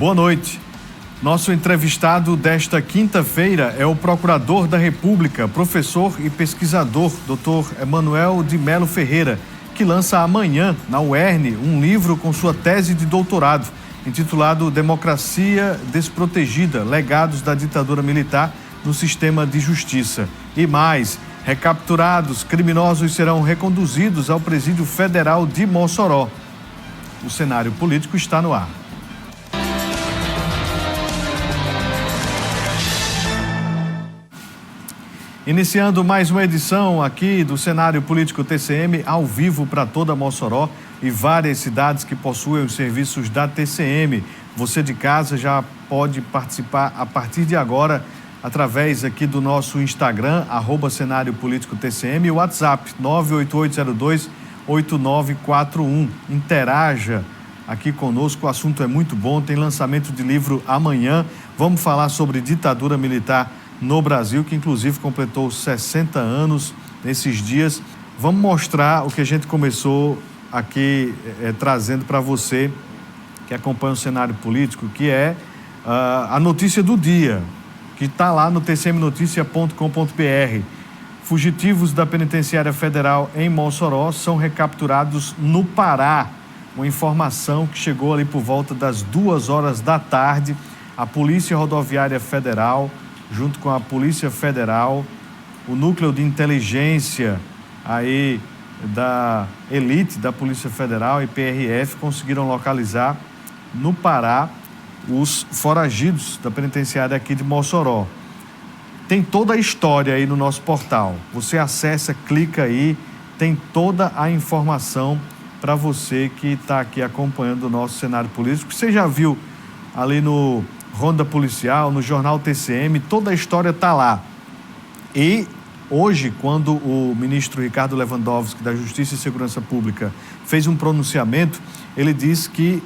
Boa noite. Nosso entrevistado desta quinta-feira é o Procurador da República, professor e pesquisador, Dr. Emanuel de Melo Ferreira, que lança amanhã, na UERN, um livro com sua tese de doutorado, intitulado Democracia Desprotegida, Legados da Ditadura Militar no Sistema de Justiça. E mais, recapturados criminosos serão reconduzidos ao Presídio Federal de Mossoró. O cenário político está no ar. Iniciando mais uma edição aqui do Cenário Político TCM, ao vivo para toda Mossoró e várias cidades que possuem os serviços da TCM. Você de casa já pode participar a partir de agora através aqui do nosso Instagram, @Cenário Político TCM, e o WhatsApp 98802-8941. Interaja aqui conosco, o assunto é muito bom, tem lançamento de livro amanhã. Vamos falar sobre ditadura militar no Brasil, que inclusive completou 60 anos nesses dias. Vamos mostrar o que a gente começou aqui trazendo para você que acompanha o cenário político, que é a notícia do dia, que está lá no tcmnoticia.com.br. Fugitivos da Penitenciária Federal em Mossoró são recapturados no Pará. Uma informação que chegou ali por volta das 2 horas da tarde. A Polícia Rodoviária Federal, junto com a Polícia Federal, o Núcleo de Inteligência aí da elite da Polícia Federal e PRF conseguiram localizar no Pará os foragidos da penitenciária aqui de Mossoró. Tem toda a história aí no nosso portal. Você acessa, clica aí, tem toda a informação para você que está aqui acompanhando o nosso cenário político. Você já viu ali no Ronda Policial, no jornal TCM, toda a história está lá. E hoje, quando o ministro Ricardo Lewandowski, da Justiça e Segurança Pública, fez um pronunciamento, ele disse que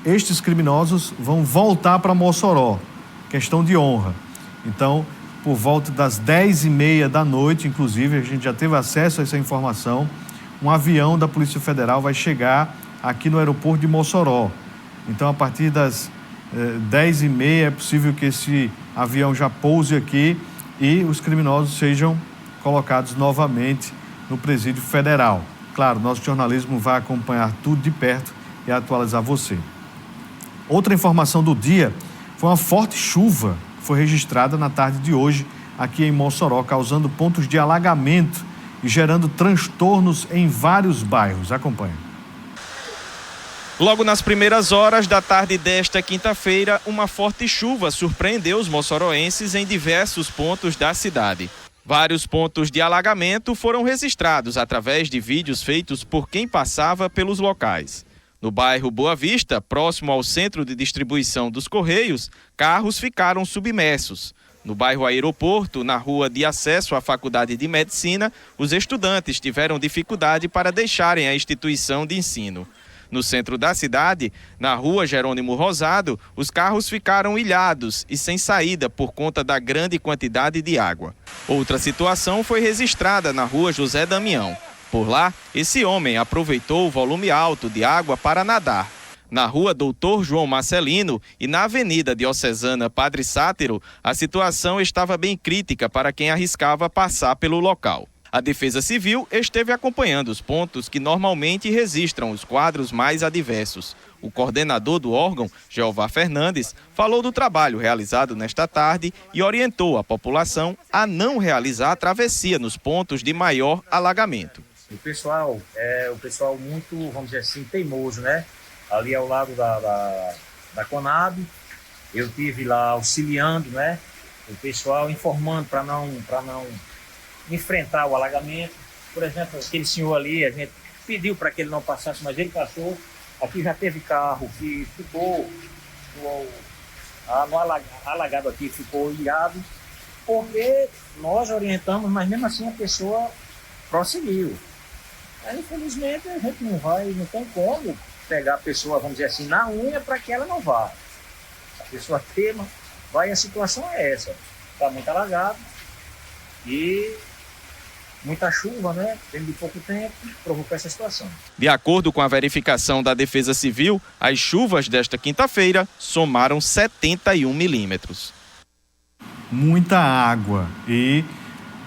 estes criminosos vão voltar para Mossoró, questão de honra. Então, por volta das 10h30 da noite, inclusive, a gente já teve acesso a essa informação, um avião da Polícia Federal vai chegar aqui no aeroporto de Mossoró. Então, a partir das 10h30 é possível que esse avião já pouse aqui e os criminosos sejam colocados novamente no Presídio Federal. Claro, nosso jornalismo vai acompanhar tudo de perto e atualizar você. Outra informação do dia foi uma forte chuva que foi registrada na tarde de hoje aqui em Mossoró, causando pontos de alagamento e gerando transtornos em vários bairros. Acompanhe. Logo nas primeiras horas da tarde desta quinta-feira, uma forte chuva surpreendeu os moçoroenses em diversos pontos da cidade. Vários pontos de alagamento foram registrados através de vídeos feitos por quem passava pelos locais. No bairro Boa Vista, próximo ao centro de distribuição dos Correios, carros ficaram submersos. No bairro Aeroporto, na rua de acesso à Faculdade de Medicina, os estudantes tiveram dificuldade para deixarem a instituição de ensino. No centro da cidade, na rua Jerônimo Rosado, os carros ficaram ilhados e sem saída por conta da grande quantidade de água. Outra situação foi registrada na rua José Damião. Por lá, esse homem aproveitou o volume alto de água para nadar. Na rua Doutor João Marcelino e na avenida Diocesana Padre Sátiro, a situação estava bem crítica para quem arriscava passar pelo local. A Defesa Civil esteve acompanhando os pontos que normalmente registram os quadros mais adversos. O coordenador do órgão, Jeová Fernandes, falou do trabalho realizado nesta tarde e orientou a população a não realizar a travessia nos pontos de maior alagamento. O pessoal é muito, vamos dizer assim, teimoso, né? Ali ao lado da Conab, eu estive lá auxiliando, né? O pessoal informando para não enfrentar o alagamento. Por exemplo, aquele senhor ali, a gente pediu para que ele não passasse, mas ele passou. Aqui já teve carro que ficou alagado aqui, ficou ilhado, porque nós orientamos, mas mesmo assim a pessoa prosseguiu. Aí, infelizmente, a gente não tem como pegar a pessoa, vamos dizer assim, na unha para que ela não vá. A pessoa tema, vai, a situação é essa. Está muito alagado e muita chuva, né? Dentro de pouco tempo, provocou essa situação. De acordo com a verificação da Defesa Civil, as chuvas desta quinta-feira somaram 71 milímetros. Muita água e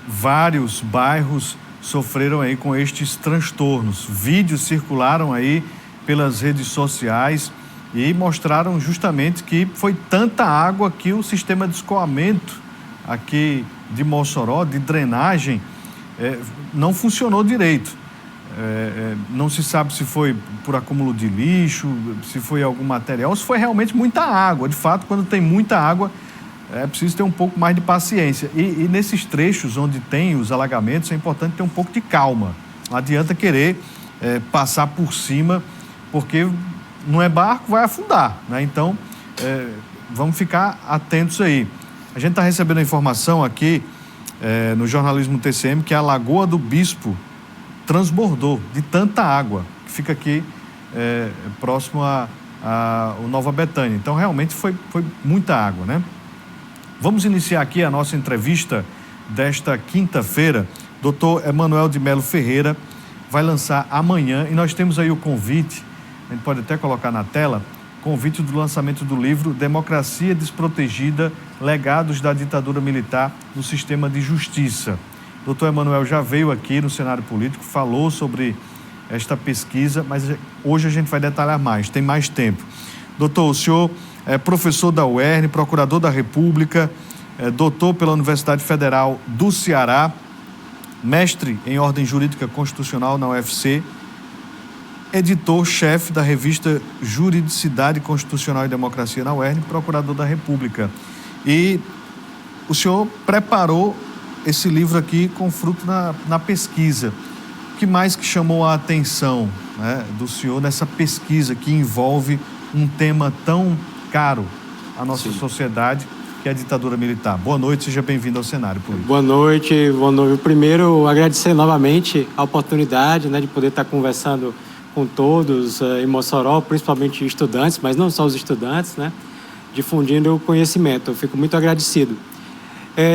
vários bairros sofreram aí com estes transtornos. Vídeos circularam aí pelas redes sociais e mostraram justamente que foi tanta água que o sistema de escoamento aqui de Mossoró, de drenagem, não funcionou direito. Não se sabe se foi por acúmulo de lixo, se foi algum material, se foi realmente muita água. De fato, quando tem muita água, é preciso ter um pouco mais de paciência. E nesses trechos onde tem os alagamentos, é importante ter um pouco de calma. Não adianta querer passar por cima, porque não é barco, vai afundar, né? Então, vamos ficar atentos aí. A gente está recebendo a informação aqui no jornalismo TCM que a Lagoa do Bispo transbordou de tanta água que fica aqui próximo a Nova Betânia. Então, realmente foi muita água, né? Vamos iniciar aqui a nossa entrevista desta quinta-feira. Dr. Emanuel de Melo Ferreira vai lançar amanhã, e nós temos aí o convite, a gente pode até colocar na tela, convite do lançamento do livro Democracia Desprotegida, Legados da Ditadura Militar no Sistema de Justiça. Dr. Emanuel já veio aqui no cenário político, falou sobre esta pesquisa, mas hoje a gente vai detalhar mais, tem mais tempo. Doutor, o senhor é professor da UERN, procurador da República, doutor pela Universidade Federal do Ceará, mestre em Ordem Jurídica Constitucional na UFC, editor-chefe da revista Juridicidade Constitucional e Democracia na UERN, procurador da República. E o senhor preparou esse livro aqui com fruto na pesquisa. O que mais que chamou a atenção, né, do senhor nessa pesquisa que envolve um tema tão caro à nossa sociedade, que é a ditadura militar? Boa noite, seja bem-vindo ao cenário político. Boa noite. Primeiro, agradecer novamente a oportunidade, né, de poder estar conversando com todos em Mossoró, principalmente estudantes, mas não só os estudantes, né, difundindo o conhecimento. Eu fico muito agradecido.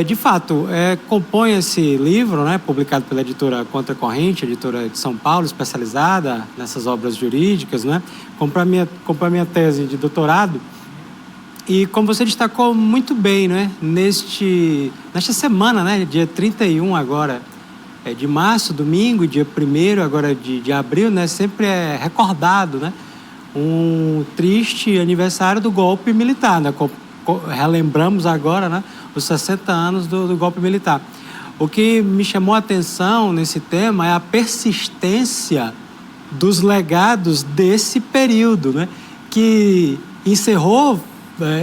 De fato, compõe esse livro, né, publicado pela editora Contracorrente, editora de São Paulo, especializada nessas obras jurídicas, né, compõe a minha tese de doutorado. E como você destacou muito bem, né, nesta semana, né, dia 31 agora, de março, domingo, dia 1º agora de abril, né, sempre é recordado, né, um triste aniversário do golpe militar, né, relembramos agora, né, os 60 anos do golpe militar. O que me chamou a atenção nesse tema é a persistência dos legados desse período, né, que encerrou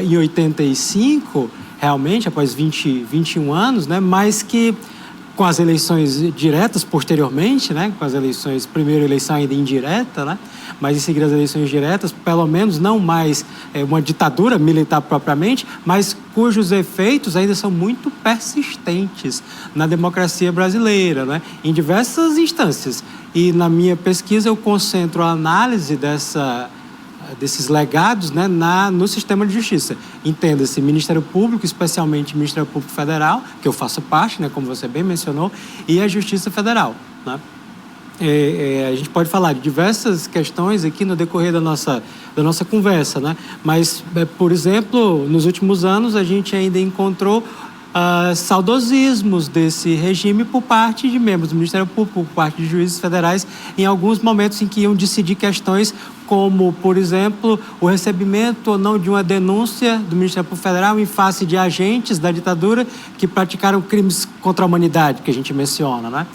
em 85, realmente, após 21 anos, né, mas que com as eleições diretas posteriormente, né, com as eleições, primeira eleição ainda indireta, né, mas em seguida as eleições diretas, pelo menos não mais uma ditadura militar propriamente, mas cujos efeitos ainda são muito persistentes na democracia brasileira, né, em diversas instâncias. E na minha pesquisa eu concentro a análise desses legados, né, no sistema de justiça. Entenda-se Ministério Público, especialmente Ministério Público Federal, que eu faço parte, né, como você bem mencionou, e a Justiça Federal, né? A gente pode falar de diversas questões aqui no decorrer da nossa conversa, né? Mas, por exemplo, nos últimos anos a gente ainda encontrou saudosismos desse regime por parte de membros do Ministério Público, por parte de juízes federais, em alguns momentos em que iam decidir questões como, por exemplo, o recebimento ou não de uma denúncia do Ministério Público Federal em face de agentes da ditadura que praticaram crimes contra a humanidade, que a gente menciona, né?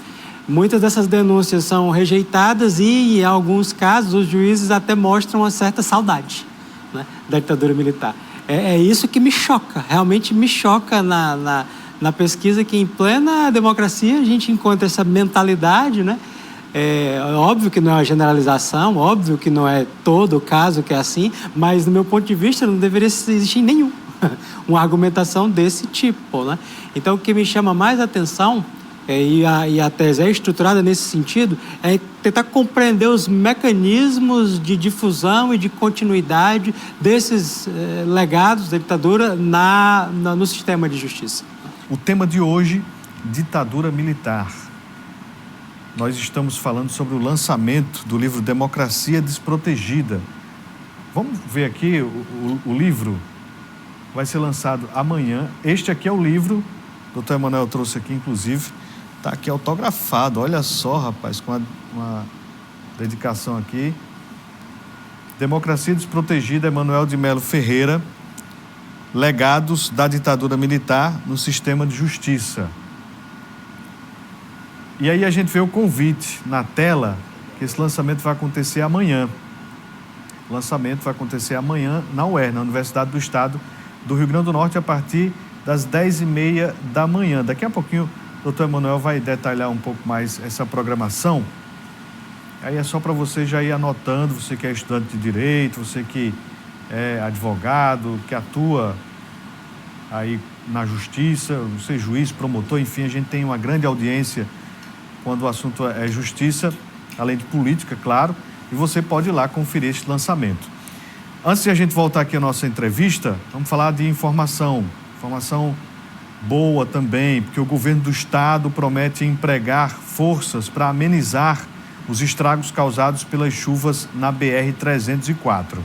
Muitas dessas denúncias são rejeitadas e, em alguns casos, os juízes até mostram uma certa saudade, né, da ditadura militar. É isso que me choca, realmente me choca na pesquisa, que em plena democracia a gente encontra essa mentalidade, né? Óbvio que não é uma generalização, óbvio que não é todo o caso que é assim, mas, do meu ponto de vista, não deveria existir nenhum uma argumentação desse tipo, né? Então, o que me chama mais atenção, e a tese é estruturada nesse sentido, é tentar compreender os mecanismos de difusão e de continuidade desses legados da ditadura no sistema de justiça. O tema de hoje, ditadura militar. nós estamos falando sobre o lançamento do livro Democracia Desprotegida. Vamos ver aqui o livro. Vai ser lançado amanhã. Este aqui é o livro, o doutor Emanuel trouxe aqui, inclusive, está aqui autografado. Olha só, rapaz, com uma dedicação aqui. Democracia Desprotegida, Emanuel de Melo Ferreira, Legados da Ditadura Militar no Sistema de Justiça. E aí a gente vê o convite na tela, que esse lançamento vai acontecer amanhã. O lançamento vai acontecer amanhã na UER, na Universidade do Estado do Rio Grande do Norte, a partir das 10h30 da manhã. Daqui a pouquinho o doutor Emanuel vai detalhar um pouco mais essa programação. Aí é só para você já ir anotando, você que é estudante de Direito, você que é advogado, que atua aí na Justiça, você juiz, promotor, enfim, a gente tem uma grande audiência quando o assunto é Justiça, além de política, claro, e você pode ir lá conferir este lançamento. Antes de a gente voltar aqui à nossa entrevista, vamos falar de informação boa também, porque o governo do estado promete empregar forças para amenizar os estragos causados pelas chuvas na BR-304.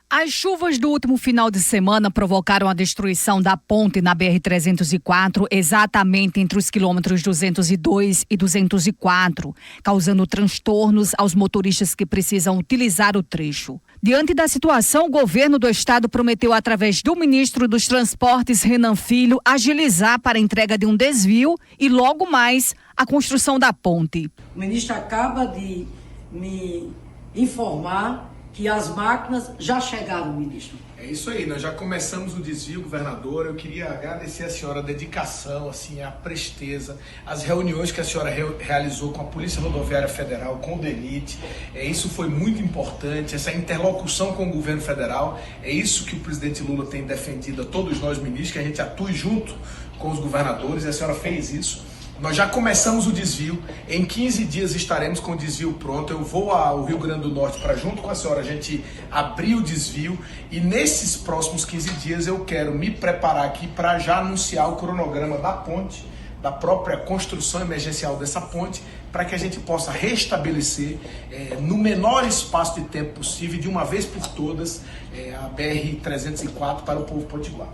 As chuvas do último final de semana provocaram a destruição da ponte na BR-304, exatamente entre os quilômetros 202 e 204, causando transtornos aos motoristas que precisam utilizar o trecho. Diante da situação, o governo do estado prometeu, através do ministro dos Transportes, Renan Filho, agilizar para a entrega de um desvio e, logo mais, a construção da ponte. O ministro acaba de me informar que as máquinas já chegaram, ministro. É isso aí, nós já começamos o desvio, governador. Eu queria agradecer a senhora a dedicação, assim, a presteza, as reuniões que a senhora realizou com a Polícia Rodoviária Federal, com o DENIT. Isso foi muito importante, essa interlocução com o governo federal. É isso que o presidente Lula tem defendido a todos nós ministros, que a gente atue junto com os governadores, e a senhora fez isso. Nós já começamos o desvio, em 15 dias estaremos com o desvio pronto. Eu vou ao Rio Grande do Norte para, junto com a senhora, a gente abrir o desvio, e nesses próximos 15 dias eu quero me preparar aqui para já anunciar o cronograma da ponte, da própria construção emergencial dessa ponte, para que a gente possa restabelecer no menor espaço de tempo possível, de uma vez por todas, a BR-304 para o povo potiguar.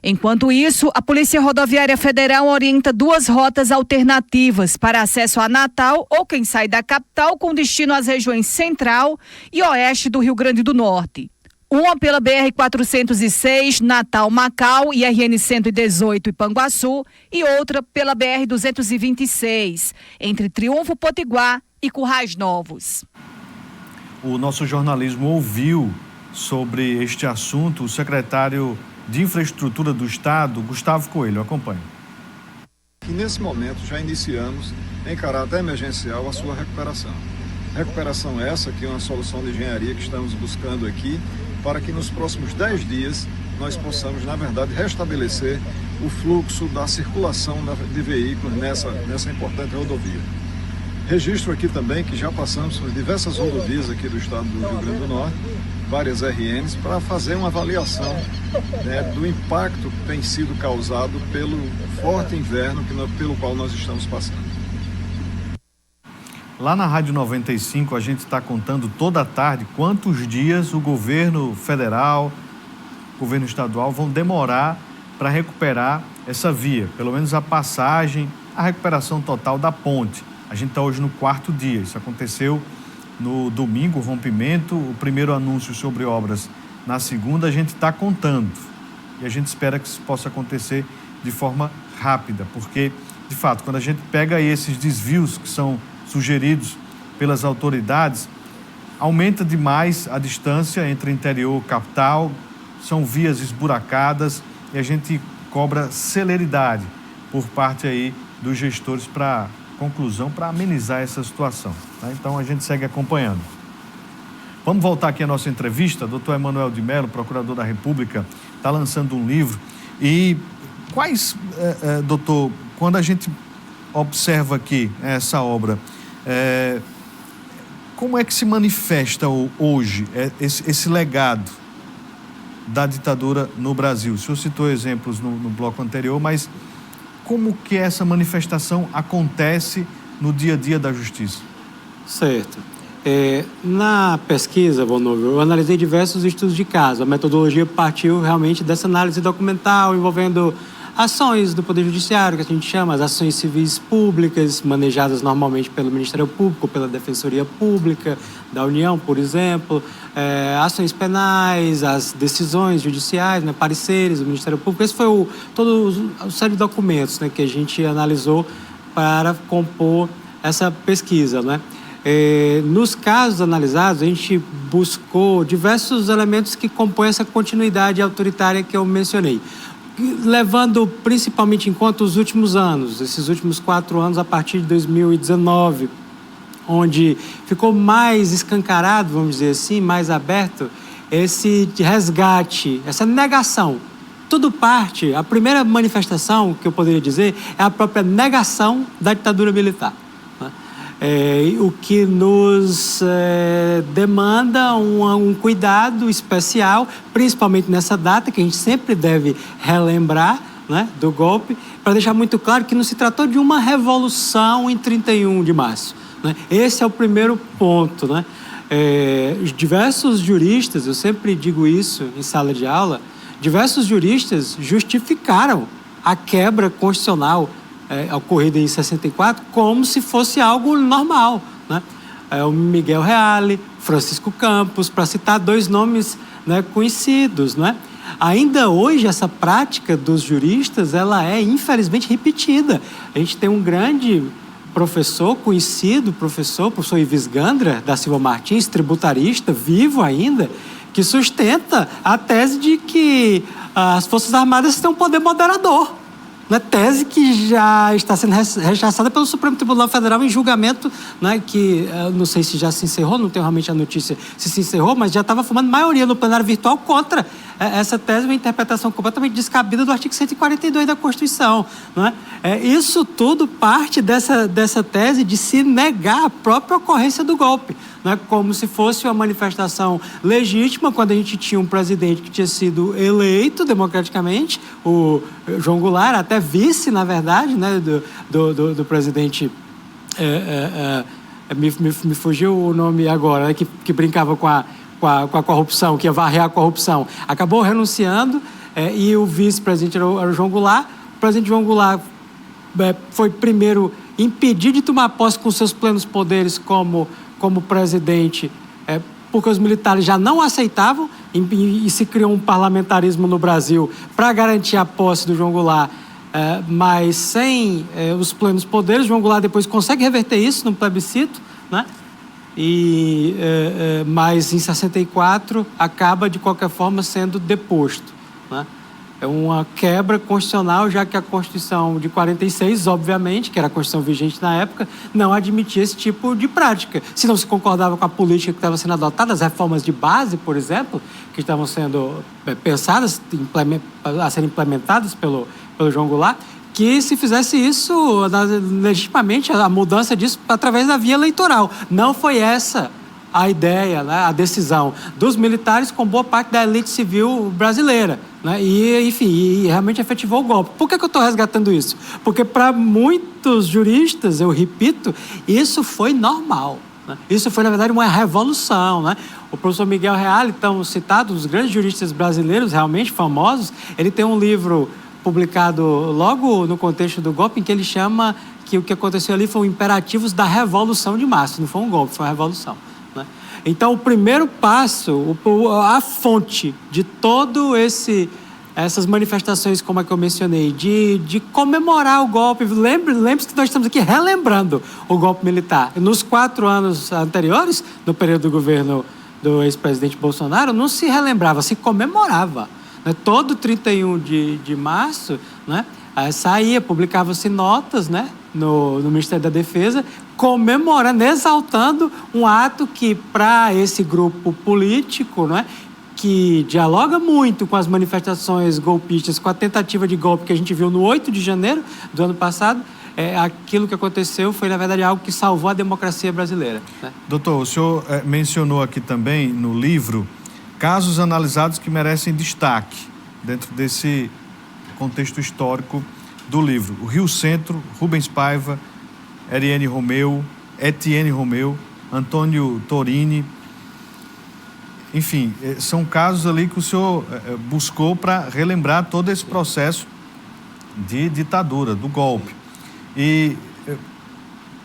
Enquanto isso, a Polícia Rodoviária Federal orienta 2 rotas alternativas para acesso a Natal ou quem sai da capital com destino às regiões central e oeste do Rio Grande do Norte. Uma pela BR-406, Natal-Macau e RN-118 Ipanguaçu, e outra pela BR-226, entre Triunfo Potiguar e Currais Novos. O nosso jornalismo ouviu sobre este assunto o secretário de Infraestrutura do Estado, Gustavo Coelho. Acompanhe. E nesse momento já iniciamos, em caráter emergencial, a sua recuperação. Recuperação essa que é uma solução de engenharia que estamos buscando aqui, para que nos próximos 10 dias nós possamos, na verdade, restabelecer o fluxo da circulação de veículos nessa importante rodovia. Registro aqui também que já passamos por diversas rodovias aqui do estado do Rio Grande do Norte, várias RNs, para fazer uma avaliação do impacto que tem sido causado pelo forte inverno pelo qual nós estamos passando. Lá na Rádio 95 a gente está contando toda a tarde quantos dias o governo federal, o governo estadual vão demorar para recuperar essa via, pelo menos a passagem, a recuperação total da ponte. A gente está hoje no 4º dia, isso aconteceu no domingo, o rompimento, o primeiro anúncio sobre obras na segunda, a gente está contando. E a gente espera que isso possa acontecer de forma rápida, porque, de fato, quando a gente pega esses desvios que são sugeridos pelas autoridades, aumenta demais a distância entre interior e capital, são vias esburacadas e a gente cobra celeridade por parte aí dos gestores para conclusão, para amenizar essa situação. Tá? Então a gente segue acompanhando. Vamos voltar aqui à nossa entrevista. Doutor Emanuel de Melo, procurador da República, está lançando um livro. E quais, doutor, quando a gente observa aqui essa obra, como é que se manifesta hoje esse legado da ditadura no Brasil? O senhor citou exemplos no bloco anterior, mas como que essa manifestação acontece no dia a dia da justiça? Certo. Na pesquisa, Volnúvio, eu analisei diversos estudos de caso. A metodologia partiu realmente dessa análise documental envolvendo ações do Poder Judiciário, que a gente chama as ações civis públicas, manejadas normalmente pelo Ministério Público, pela Defensoria Pública da União, por exemplo, ações penais, as decisões judiciais, né, pareceres do Ministério Público. Esse foi todo o série de documentos, né, que a gente analisou para compor essa pesquisa, né? Nos casos analisados, a gente buscou diversos elementos que compõem essa continuidade autoritária que eu mencionei, levando principalmente em conta os últimos anos, esses últimos 4 anos, a partir de 2019, onde ficou mais escancarado, vamos dizer assim, mais aberto, esse resgate, essa negação. Tudo parte, a primeira manifestação que eu poderia dizer é a própria negação da ditadura militar. O que nos demanda um cuidado especial, principalmente nessa data, que a gente sempre deve relembrar, né, do golpe, para deixar muito claro que não se tratou de uma revolução em 31 de março. Né? Esse é o primeiro ponto. Né? Diversos juristas, eu sempre digo isso em sala de aula, diversos juristas justificaram a quebra constitucional ocorrida em 64 como se fosse algo normal, né? O Miguel Reale, Francisco Campos, para citar 2 nomes, né, conhecidos, né? Ainda hoje essa prática dos juristas ela é infelizmente repetida. A gente tem um grande professor, conhecido professor Ives Gandra da Silva Martins, tributarista, vivo ainda, que sustenta a tese de que as Forças Armadas têm um poder moderador. Uma tese que já está sendo rechaçada pelo Supremo Tribunal Federal em julgamento, né, que não sei se já se encerrou, não tenho realmente a notícia se encerrou, mas já estava formando maioria no plenário virtual contra essa tese, uma interpretação completamente descabida do artigo 142 da Constituição. Né? Isso tudo parte dessa tese de se negar a própria ocorrência do golpe, né, como se fosse uma manifestação legítima, quando a gente tinha um presidente que tinha sido eleito democraticamente, o João Goulart, até vice, na verdade, né, do presidente, me fugiu o nome agora, né, que brincava com a corrupção, que ia varrer a corrupção, acabou renunciando, e o vice-presidente era o João Goulart. O presidente João Goulart foi primeiro impedido de tomar posse com seus plenos poderes como presidente, porque os militares já não aceitavam, e se criou um parlamentarismo no Brasil para garantir a posse do João Goulart, mas sem os plenos poderes. João Goulart depois consegue reverter isso no plebiscito, né? Mas em 64 acaba de qualquer forma sendo deposto, né? É uma quebra constitucional, já que a Constituição de 46, obviamente, que era a Constituição vigente na época, não admitia esse tipo de prática. Se não se concordava com a política que estava sendo adotada, as reformas de base, por exemplo, que estavam sendo pensadas a serem implementadas pelo João Goulart, que se fizesse isso legitimamente, a mudança disso através da via eleitoral. Não foi essa a ideia, né, a decisão dos militares com boa parte da elite civil brasileira, né, e, enfim, realmente efetivou o golpe. Por que eu estou resgatando isso? Porque para muitos juristas, eu repito, isso foi normal, né? Isso foi, na verdade, uma revolução, né? O professor Miguel Reale, tão citado, um dos grandes juristas brasileiros realmente famosos, ele tem um livro publicado logo no contexto do golpe, em que ele chama que o que aconteceu ali foi imperativos da Revolução de Março. Não foi um golpe, foi uma revolução. Então, o primeiro passo, a fonte de todo essas manifestações, como a que eu mencionei, de comemorar o golpe, lembre-se que nós estamos aqui relembrando o golpe militar. Nos 4 anos anteriores, no período do governo do ex-presidente Bolsonaro, não se relembrava, se comemorava. Né? Todo 31 de março, né, publicavam-se notas, né, no Ministério da Defesa, comemorando, exaltando um ato que, para esse grupo político, né, que dialoga muito com as manifestações golpistas, com a tentativa de golpe que a gente viu no 8 de janeiro do ano passado, aquilo que aconteceu foi, na verdade, algo que salvou a democracia brasileira. Né? Doutor, o senhor mencionou aqui também, no livro, casos analisados que merecem destaque dentro desse contexto histórico do livro. O Rio Centro, Rubens Paiva, Etienne Romeu, Antônio Torini. Enfim, são casos ali que o senhor buscou para relembrar todo esse processo de ditadura, do golpe. E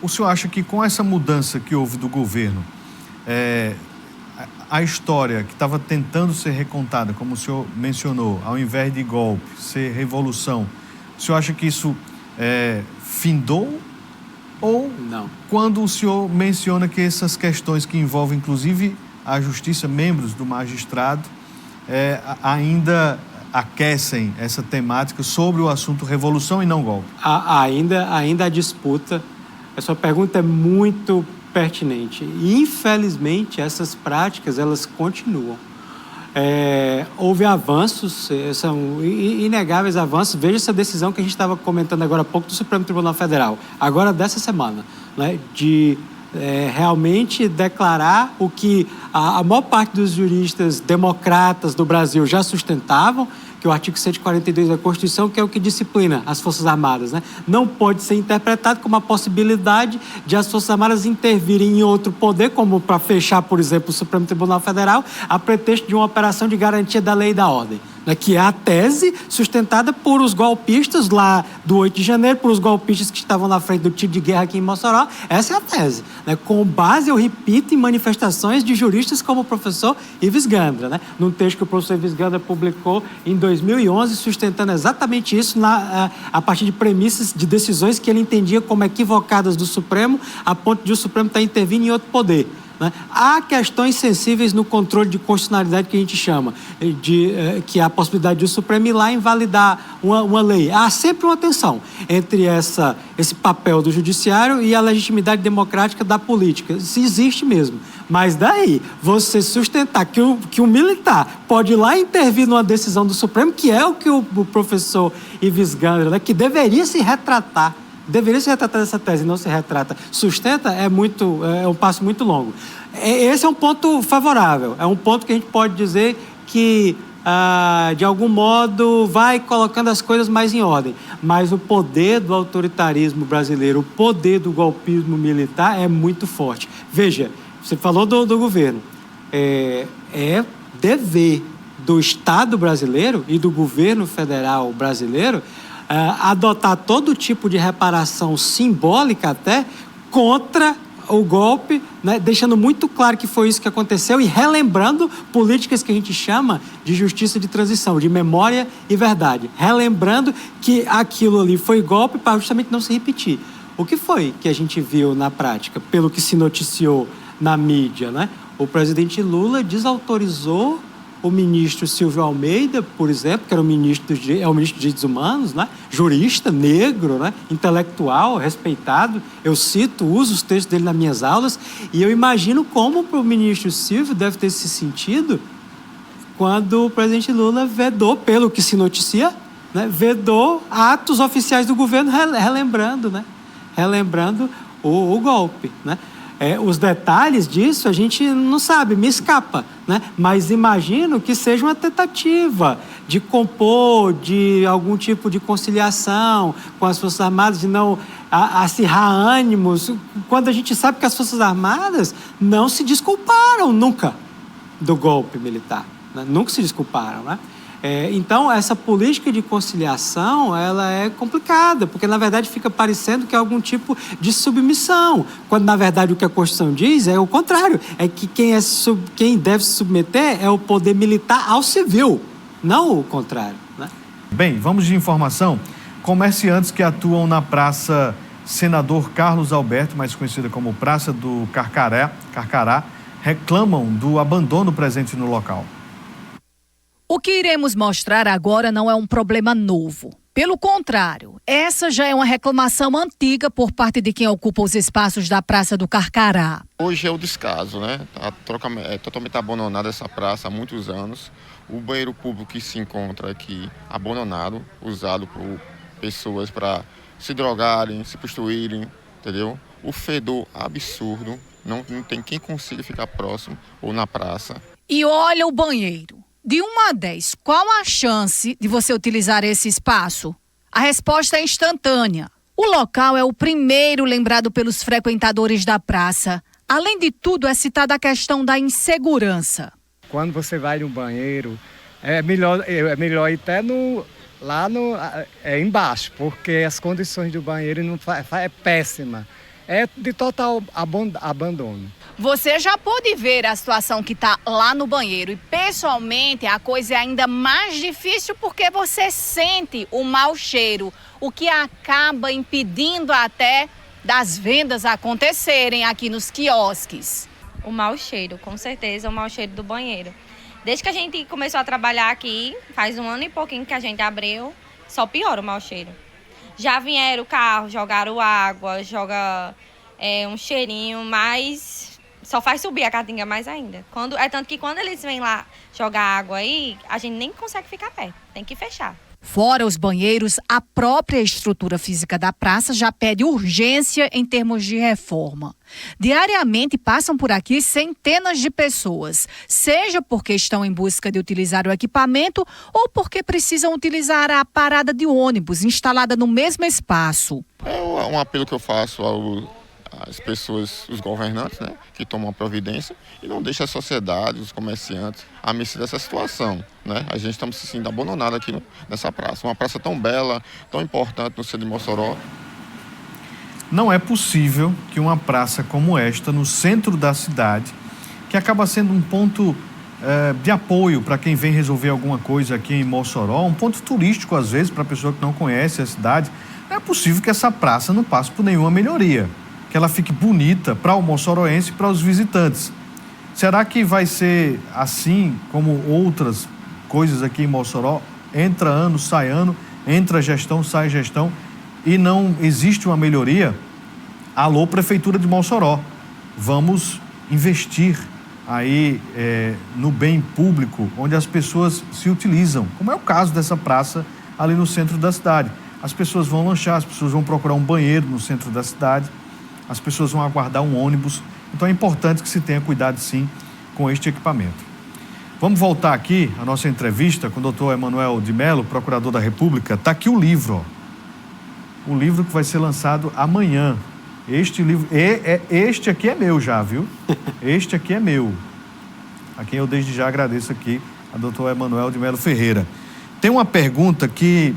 o senhor acha que com essa mudança que houve do governo, a história que estava tentando ser recontada, como o senhor mencionou, ao invés de golpe, ser revolução, o senhor acha que isso findou? Ou não? Quando o senhor menciona que essas questões que envolvem, inclusive, a justiça, membros do magistrado, ainda aquecem essa temática sobre o assunto revolução e não golpe? Ainda há disputa. A sua pergunta é muito pertinente. E, infelizmente, essas práticas, elas continuam. Houve avanços, são inegáveis avanços. Veja essa decisão que a gente estava comentando agora há pouco do Supremo Tribunal Federal, agora dessa semana, né, de realmente declarar o que a maior parte dos juristas democratas do Brasil já sustentavam, que o artigo 142 da Constituição, que é o que disciplina as Forças Armadas, né? Não pode ser interpretado como a possibilidade de as Forças Armadas intervirem em outro poder, como para fechar, por exemplo, o Supremo Tribunal Federal, a pretexto de uma operação de garantia da lei e da ordem, né? Que é a tese sustentada por os golpistas lá do 8 de janeiro, por os golpistas que estavam na frente do tiro de guerra aqui em Mossoró. Essa é a tese, né? Com base, eu repito, em manifestações de juristas como o professor Ives Gandra, né? Num texto que o professor Ives Gandra publicou em 2011, sustentando exatamente isso a partir de premissas de decisões que ele entendia como equivocadas do Supremo, a ponto de o Supremo estar intervindo em outro poder, né? Há questões sensíveis no controle de constitucionalidade que a gente chama, que é a possibilidade de o Supremo ir lá invalidar uma lei. Há sempre uma tensão entre esse papel do judiciário e a legitimidade democrática da política. Isso existe mesmo. Mas daí, você sustentar que o militar pode ir lá intervir numa decisão do Supremo, que é o que o professor Ives Gandra, né, que deveria se retratar dessa tese, não se retrata, sustenta, é um passo muito longo. Esse é um ponto favorável, é um ponto que a gente pode dizer que, de algum modo, vai colocando as coisas mais em ordem. Mas o poder do autoritarismo brasileiro, o poder do golpismo militar é muito forte. Veja, você falou do governo. É dever do Estado brasileiro e do governo federal brasileiro adotar todo tipo de reparação simbólica até contra o golpe, né, deixando muito claro que foi isso que aconteceu e relembrando políticas que a gente chama de justiça de transição, de memória e verdade. Relembrando que aquilo ali foi golpe para justamente não se repetir. O que foi que a gente viu na prática, pelo que se noticiou na mídia, né? O presidente Lula desautorizou o ministro Silvio Almeida, por exemplo, que era o ministro dos Direitos Humanos, né? Jurista, negro, né? Intelectual, respeitado. Eu uso os textos dele nas minhas aulas, e eu imagino como o ministro Silvio deve ter se sentido quando o presidente Lula vedou, pelo que se noticia, né? Vedou atos oficiais do governo, relembrando, né? Relembrando o golpe, né? Os detalhes disso a gente não sabe, me escapa, né? Mas imagino que seja uma tentativa de compor, de algum tipo de conciliação com as Forças Armadas, de não acirrar ânimos, quando a gente sabe que as Forças Armadas não se desculparam nunca do golpe militar, né? Nunca se desculparam, né? Então, essa política de conciliação, ela é complicada, porque, na verdade, fica parecendo que é algum tipo de submissão, quando, na verdade, o que a Constituição diz é o contrário, é que quem deve se submeter é o poder militar ao civil, não o contrário, né? Bem, vamos de informação. Comerciantes que atuam na Praça Senador Carlos Alberto, mais conhecida como Praça do Carcará, reclamam do abandono presente no local. O que iremos mostrar agora não é um problema novo. Pelo contrário, essa já é uma reclamação antiga por parte de quem ocupa os espaços da Praça do Carcará. Hoje é o descaso, né? É totalmente abandonada essa praça há muitos anos. O banheiro público que se encontra aqui abandonado, usado por pessoas para se drogarem, se prostituírem, entendeu? O fedor absurdo, não tem quem consiga ficar próximo ou na praça. E olha o banheiro. De 1 a 10, qual a chance de você utilizar esse espaço? A resposta é instantânea. O local é o primeiro lembrado pelos frequentadores da praça. Além de tudo, é citada a questão da insegurança. Quando você vai no banheiro, é melhor ir até embaixo, porque as condições do banheiro é péssima. É de total abandono. Você já pôde ver a situação que está lá no banheiro e, pessoalmente, a coisa é ainda mais difícil porque você sente o mau cheiro, o que acaba impedindo até das vendas acontecerem aqui nos quiosques. O mau cheiro, com certeza, o mau cheiro do banheiro. Desde que a gente começou a trabalhar aqui, faz 1 ano e pouquinho que a gente abriu, só piora o mau cheiro. Já vieram o carro, jogaram água, joga um cheirinho, mas só faz subir a caatinga mais ainda. Tanto que quando eles vêm lá jogar água aí, a gente nem consegue ficar perto, tem que fechar. Fora os banheiros, a própria estrutura física da praça já pede urgência em termos de reforma. Diariamente passam por aqui centenas de pessoas, seja porque estão em busca de utilizar o equipamento ou porque precisam utilizar a parada de ônibus instalada no mesmo espaço. É um apelo que eu faço às pessoas, os governantes, né, que tomam a providência e não deixam a sociedade, os comerciantes, à mercê dessa situação. Né? A gente estamos se sentindo abandonado aqui nessa praça. Uma praça tão bela, tão importante no centro de Mossoró. Não é possível que uma praça como esta, no centro da cidade, que acaba sendo um ponto de apoio para quem vem resolver alguma coisa aqui em Mossoró, um ponto turístico às vezes para a pessoa que não conhece a cidade, não é possível que essa praça não passe por nenhuma melhoria, que ela fique bonita para o moçoroense e para os visitantes. Será que vai ser assim como outras coisas aqui em Mossoró? Entra ano, sai ano, entra gestão, sai gestão e não existe uma melhoria? Alô, Prefeitura de Mossoró, vamos investir aí no bem público, onde as pessoas se utilizam, como é o caso dessa praça ali no centro da cidade. As pessoas vão lanchar, as pessoas vão procurar um banheiro no centro da cidade, as pessoas vão aguardar um ônibus. Então é importante que se tenha cuidado, sim, com este equipamento. Vamos voltar aqui à nossa entrevista com o doutor Emanuel de Mello, procurador da República. Está aqui o livro, ó. O livro que vai ser lançado amanhã. Este livro, este aqui é meu já, viu? Este aqui é meu. A quem eu desde já agradeço aqui, a doutor Emanuel de Mello Ferreira. Tem uma pergunta que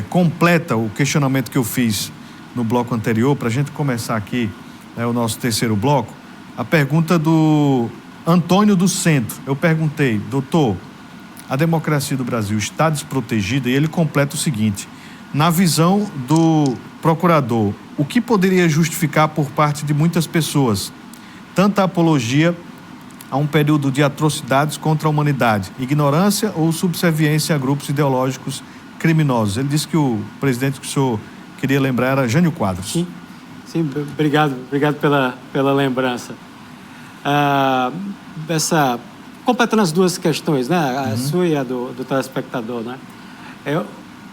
completa o questionamento que eu fiz no bloco anterior, para a gente começar aqui o nosso terceiro bloco. A pergunta do Antônio do Centro. Eu perguntei, doutor, a democracia do Brasil está desprotegida? E ele completa o seguinte: na visão do procurador, o que poderia justificar por parte de muitas pessoas tanta apologia a um período de atrocidades contra a humanidade? Ignorância ou subserviência a grupos ideológicos criminosos? Ele disse que o presidente que o senhor queria lembrar era Jânio Quadros. Sim, obrigado pela lembrança. Completando as duas questões, né? A sua e a do telespectador, né?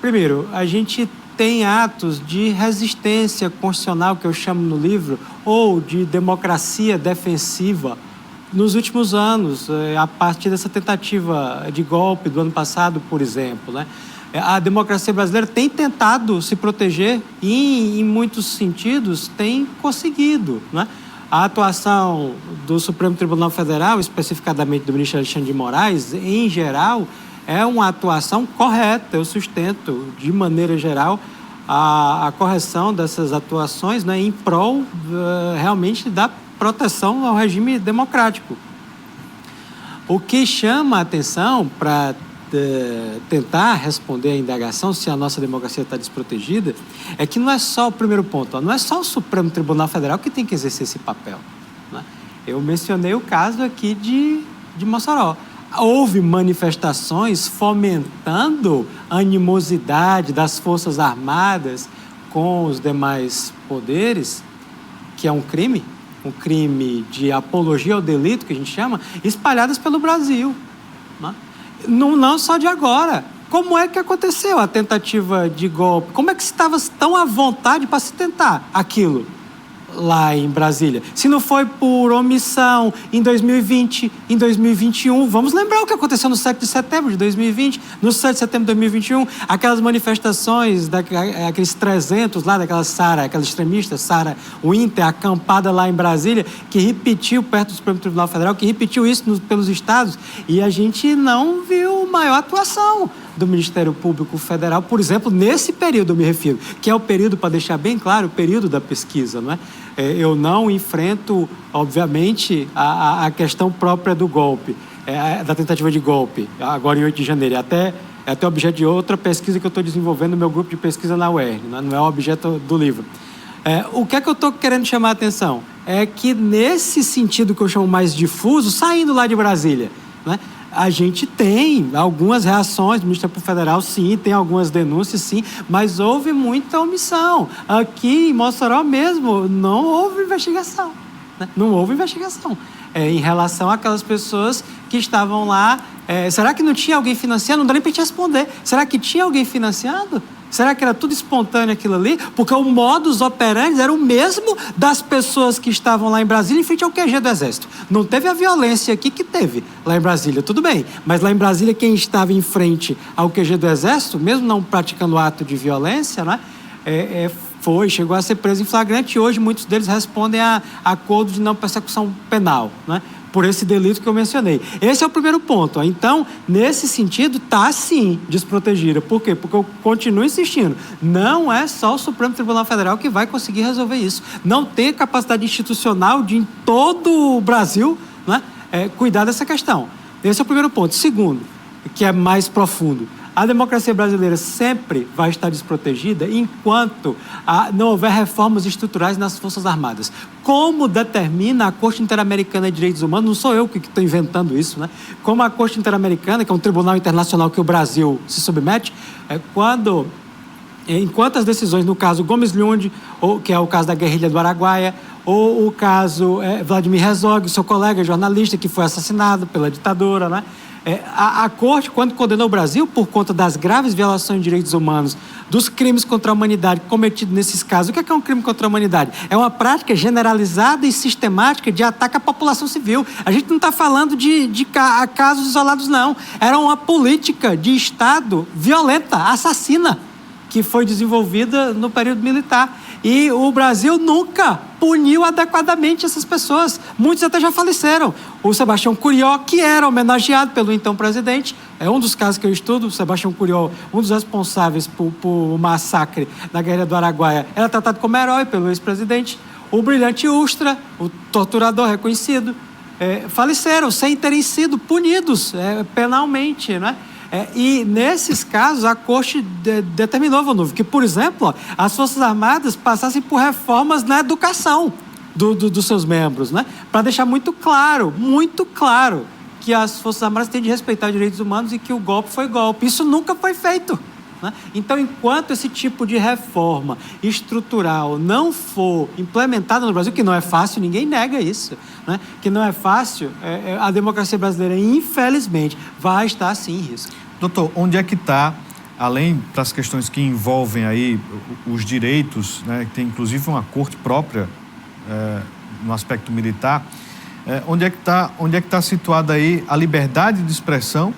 Primeiro, a gente tem atos de resistência constitucional, que eu chamo no livro, ou de democracia defensiva nos últimos anos, a partir dessa tentativa de golpe do ano passado, por exemplo, né? A democracia brasileira tem tentado se proteger e, em muitos sentidos, tem conseguido, né? A atuação do Supremo Tribunal Federal, especificadamente do ministro Alexandre de Moraes, em geral, é uma atuação correta. Eu sustento, de maneira geral, a correção dessas atuações, né, em prol realmente da proteção ao regime democrático. O que chama a atenção para tentar responder à indagação se a nossa democracia está desprotegida é que não é só o primeiro ponto, não é só o Supremo Tribunal Federal que tem que exercer esse papel, né? Eu mencionei o caso aqui de Mossoró. Houve manifestações fomentando a animosidade das Forças Armadas com os demais poderes, que é um crime de apologia ao delito, que a gente chama, espalhadas pelo Brasil, né? Não só de agora. Como é que aconteceu a tentativa de golpe? Como é que se estava tão à vontade para se tentar aquilo? lá em Brasília? Se não foi por omissão em 2020, em 2021, vamos lembrar o que aconteceu no 7 de setembro de 2020, no 7 de setembro de 2021, aquelas manifestações, aqueles 300 lá, daquela Sara, aquela extremista, Sara Winter, acampada lá em Brasília, que repetiu perto do Supremo Tribunal Federal, que repetiu isso pelos estados, e a gente não viu maior atuação do Ministério Público Federal, por exemplo, nesse período eu me refiro, que é o período, para deixar bem claro, o período da pesquisa, não é? Eu não enfrento, obviamente, a questão própria do golpe, da tentativa de golpe, agora em 8 de janeiro, até objeto de outra pesquisa que eu estou desenvolvendo no meu grupo de pesquisa na UERN, não é o objeto do livro. O que é que eu estou querendo chamar a atenção? É que nesse sentido que eu chamo mais difuso, saindo lá de Brasília, né? A gente tem algumas reações do Ministério Público Federal, sim, tem algumas denúncias, sim, mas houve muita omissão. Aqui em Mossoró mesmo, não houve investigação, né? Não houve investigação em relação àquelas pessoas que estavam lá. Será que não tinha alguém financiando? Não dá nem para te responder. Será que tinha alguém financiando? Será que era tudo espontâneo aquilo ali? Porque o modus operandi era o mesmo das pessoas que estavam lá em Brasília em frente ao QG do Exército. Não teve a violência aqui que teve lá em Brasília, tudo bem. Mas lá em Brasília, quem estava em frente ao QG do Exército, mesmo não praticando ato de violência, né, chegou a ser preso em flagrante, e hoje muitos deles respondem a acordo de não persecução penal, né, por esse delito que eu mencionei. Esse é o primeiro ponto. Então, nesse sentido, está sim desprotegida. Por quê? Porque eu continuo insistindo. Não é só o Supremo Tribunal Federal que vai conseguir resolver isso. Não tem capacidade institucional de, em todo o Brasil, né, cuidar dessa questão. Esse é o primeiro ponto. Segundo, que é mais profundo, a democracia brasileira sempre vai estar desprotegida enquanto não houver reformas estruturais nas Forças Armadas. Como determina a Corte Interamericana de Direitos Humanos, não sou eu que estou inventando isso, né? Como a Corte Interamericana, que é um tribunal internacional que o Brasil se submete, enquanto as decisões, no caso Gomes Lund, que é o caso da guerrilha do Araguaia, ou o caso Vladimir Herzog, seu colega jornalista que foi assassinado pela ditadura, né? A Corte, quando condenou o Brasil por conta das graves violações de direitos humanos, dos crimes contra a humanidade cometidos nesses casos. O que é um crime contra a humanidade? É uma prática generalizada e sistemática de ataque à população civil. A gente não está falando de casos isolados, não. Era uma política de Estado violenta, assassina, que foi desenvolvida no período militar. E o Brasil nunca puniu adequadamente essas pessoas. Muitos até já faleceram. O Sebastião Curió, que era homenageado pelo então presidente, é um dos casos que eu estudo. O Sebastião Curió, um dos responsáveis por massacre na guerrilha do Araguaia, era tratado como herói pelo ex-presidente. O Brilhante Ustra, o torturador reconhecido, faleceram sem terem sido punidos penalmente, né? E nesses casos a Corte determinou, Vanúvio, que, por exemplo, as Forças Armadas passassem por reformas na educação dos seus membros, né? Para deixar muito claro que as Forças Armadas têm de respeitar direitos humanos e que o golpe foi golpe. Isso nunca foi feito, né? Então, enquanto esse tipo de reforma estrutural não for implementada no Brasil, que não é fácil, ninguém nega isso, né? Que não é fácil, a democracia brasileira, infelizmente, vai estar sim em risco. Doutor, onde é que está, além das questões que envolvem aí os direitos, né, tem inclusive uma corte própria no aspecto militar, onde é que está situada aí a liberdade de expressão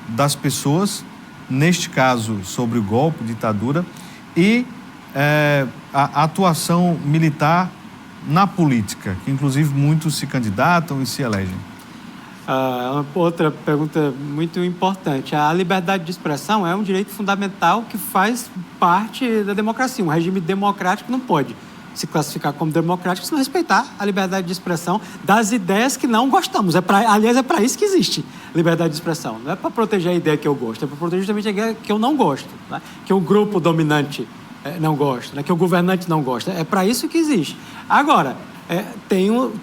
das pessoas, neste caso sobre o golpe, ditadura, e a atuação militar na política, que inclusive muitos se candidatam e se elegem? Outra pergunta muito importante. A liberdade de expressão é um direito fundamental que faz parte da democracia. Um regime democrático não pode se classificar como democrático se não respeitar a liberdade de expressão das ideias que não gostamos. Aliás, é para isso que existe liberdade de expressão. Não é para proteger a ideia que eu gosto, é para proteger justamente a ideia que eu não gosto, né? Que o grupo dominante não gosta, né? Que o governante não gosta. É para isso que existe. Agora,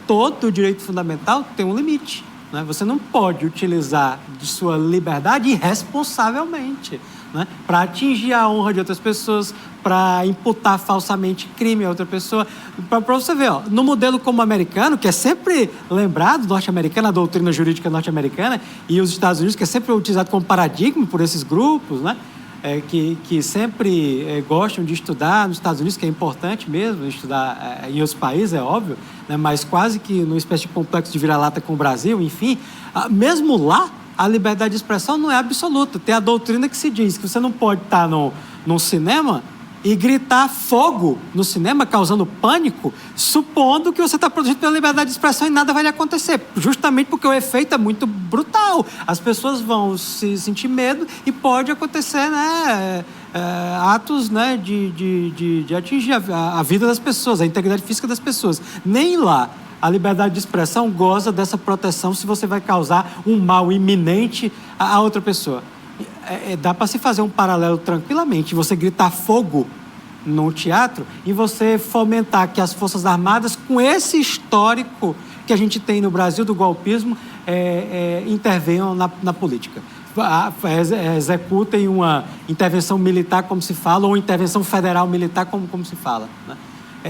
todo o direito fundamental tem um limite, né? Você não pode utilizar de sua liberdade irresponsavelmente, né? Para atingir a honra de outras pessoas, para imputar falsamente crime a outra pessoa. Para você ver, no modelo como americano, que é sempre lembrado, norte-americano, a doutrina jurídica norte-americana, e os Estados Unidos, que é sempre utilizado como paradigma por esses grupos, né? que sempre gostam de estudar nos Estados Unidos, que é importante mesmo estudar em outros países, é óbvio, né, mas quase que numa espécie de complexo de vira-lata com o Brasil, enfim, mesmo lá, a liberdade de expressão não é absoluta. Tem a doutrina que se diz que você não pode estar num cinema e gritar fogo no cinema, causando pânico, supondo que você está protegido pela liberdade de expressão e nada vai lhe acontecer, justamente porque o efeito é muito brutal. As pessoas vão se sentir medo e pode acontecer, né, atos, né, de atingir a vida das pessoas, a integridade física das pessoas. Nem lá a liberdade de expressão goza dessa proteção se você vai causar um mal iminente a outra pessoa. Dá para se fazer um paralelo tranquilamente. Você gritar fogo no teatro e você fomentar que as Forças Armadas, com esse histórico que a gente tem no Brasil do golpismo, intervenham na política. Executem uma intervenção militar, como se fala, ou intervenção federal militar, como se fala, né?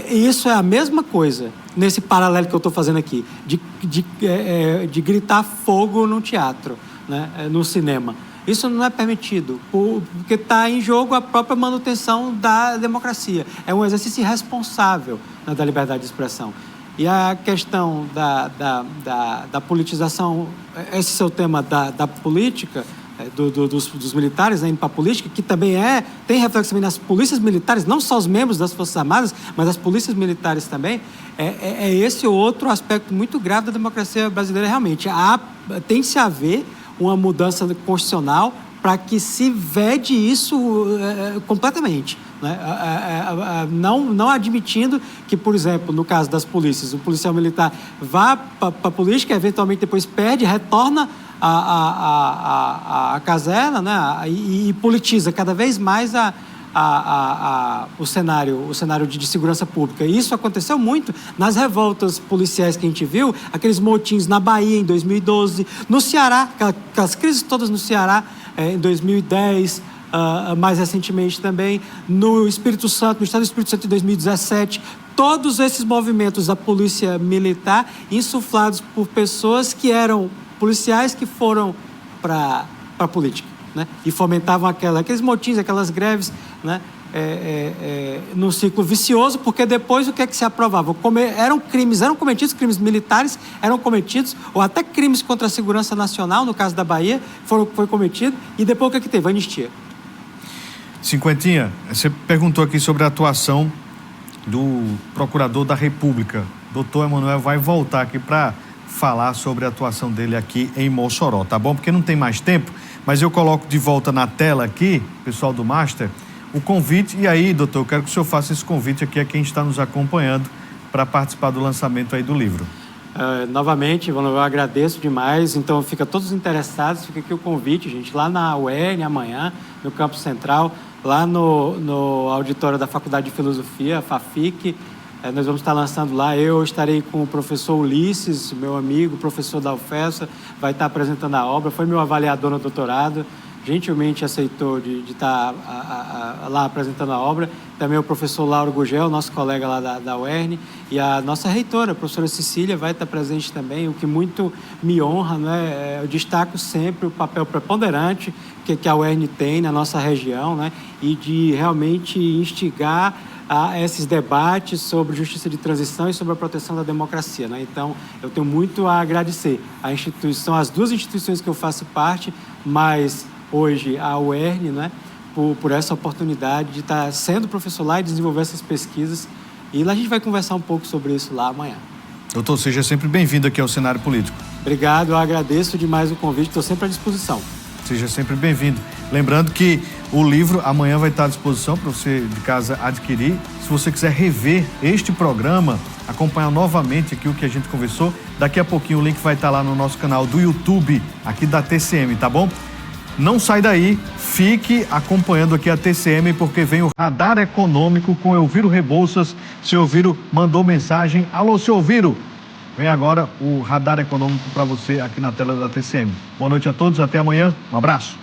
Isso é a mesma coisa, nesse paralelo que eu estou fazendo aqui, de gritar fogo no teatro, né, no cinema. Isso não é permitido, porque está em jogo a própria manutenção da democracia. É um exercício irresponsável, né, da liberdade de expressão. E a questão da politização, esse seu tema da política, dos militares, né, indo para a política, que também tem reflexo também nas polícias militares, não só os membros das Forças Armadas, mas as polícias militares também, esse outro aspecto muito grave da democracia brasileira realmente. Tem-se a haver uma mudança constitucional para que se vede isso completamente, né? Não admitindo que, por exemplo, no caso das polícias, o policial militar vá para a política, eventualmente depois perde, retorna a caserna, né? E politiza cada vez mais o cenário de segurança pública. E isso aconteceu muito nas revoltas policiais que a gente viu, aqueles motins na Bahia em 2012, no Ceará, aquelas crises todas no Ceará em 2010, mais recentemente também, no Espírito Santo, no estado do Espírito Santo em 2017, todos esses movimentos da polícia militar insuflados por pessoas que eram policiais que foram para a política, né? E fomentavam aqueles motins, aquelas greves, né? Num ciclo vicioso, porque depois o que é que se aprovava? Eram cometidos, crimes militares eram cometidos, ou até crimes contra a segurança nacional, no caso da Bahia, foi cometido, e depois o que é que teve? Anistia. Cinquentinha, você perguntou aqui sobre a atuação do Procurador da República. Doutor Emanuel vai voltar aqui para falar sobre a atuação dele aqui em Mossoró, tá bom? Porque não tem mais tempo, mas eu coloco de volta na tela aqui, pessoal do Master, o convite. E aí, doutor, eu quero que o senhor faça esse convite aqui a quem está nos acompanhando para participar do lançamento aí do livro. Novamente, eu agradeço demais. Então, fica todos interessados, fica aqui o convite, gente, lá na UERN amanhã, no Campus Central, lá no auditório da Faculdade de Filosofia, a FAFIC. Nós vamos estar lançando lá. Eu estarei com o professor Ulisses, meu amigo, professor da UFESA, vai estar apresentando a obra, foi meu avaliador no doutorado, gentilmente aceitou de estar lá apresentando a obra. Também o professor Lauro Gugel, nosso colega lá da UERN, e a nossa reitora, a professora Cecília, vai estar presente também, o que muito me honra, né? Eu destaco sempre o papel preponderante que a UERN tem na nossa região, né? E de realmente instigar a esses debates sobre justiça de transição e sobre a proteção da democracia, né? Então, eu tenho muito a agradecer as duas instituições que eu faço parte, mas hoje a UERN, né, por essa oportunidade de estar sendo professor lá e desenvolver essas pesquisas. E lá a gente vai conversar um pouco sobre isso lá amanhã. Doutor, seja sempre bem-vindo aqui ao cenário político. Obrigado, eu agradeço demais o convite, estou sempre à disposição. Seja sempre bem-vindo. Lembrando que o livro amanhã vai estar à disposição para você de casa adquirir. Se você quiser rever este programa, acompanhar novamente aqui o que a gente conversou, daqui a pouquinho o link vai estar lá no nosso canal do YouTube, aqui da TCM, tá bom? Não sai daí, fique acompanhando aqui a TCM, porque vem o Radar Econômico com Elviro Rebouças. Seu Elviro mandou mensagem. Alô, seu Elviro! Vem agora o Radar Econômico para você aqui na tela da TCM. Boa noite a todos, até amanhã. Um abraço.